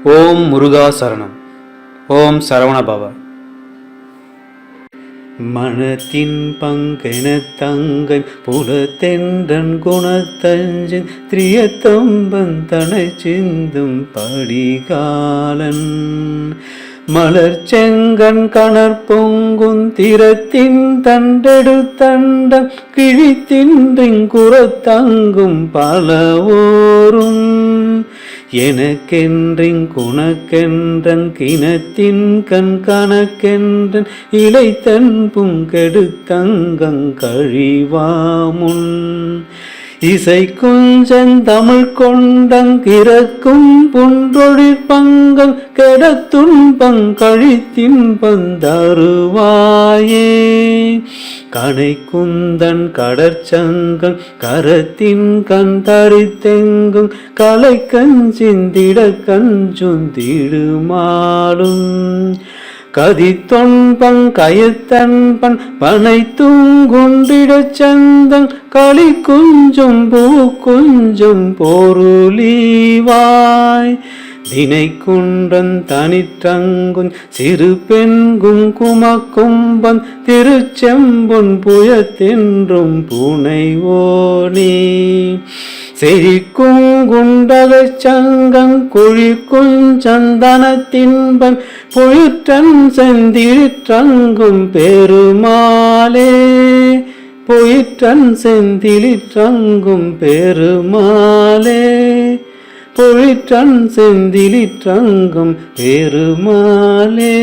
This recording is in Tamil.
ஓம் முருகா சரணம். ஓம் சரவணபவ. மனத்தின் பங்கென தங்கை புலத்தென்றன் குணத்தஞ்சின் திரியத்தம்பன் தனை சிந்தும் படிகாலன் மலர் செங்கன் கணர் பொங்குன் திறத்தின் தண்டெடுத்தண்டம் கிழித்தின்றின் குறத்தங்கும் பலவோரும் எனக்கென்றின் குணக்கென்றன் கிணத்தின் கண் கணக்கென்றன் இளைத்தன் புங்கெடுத்தங்கங் கழிவாமுன் இசை குஞ்சன் தமிழ் கொண்டங் கிறக்கும் புன்றொழிற் பங்கங் கெடத்துன்பங் கழித்தின் பந்தருவாயே கனை குந்தன் கடற்சங்கங் கரத்தின் கண் தரித்தெங்கும் கலை கஞ்சிந்திட கஞ்சுந்திடுமாலும் கதித்தொன்பங் கயத்தன்பன் பனை தூங்குண்டிடச் சந்தங் களி குஞ்சும் பூ குஞ்சும் பொருளிவாய் தினை குன்றன் தனிற்றங்குஞ் சிறு பெண்கும் குமக்கும்பன் திருச்செம்பொன் புயத்தென்றும் புனைவோனே செழிக்கும் குண்டகச் சங்கங் குழிக்குஞ் சந்தனத்தின்பன் பொயிற்றன் செந்திலிற்றங்கும் பெருமாளே பொயிற்றன் செந்திலிற்றங்கும் பெருமாளே பொயிற்றன் செந்திலிற்றங்கும் பெருமாளே.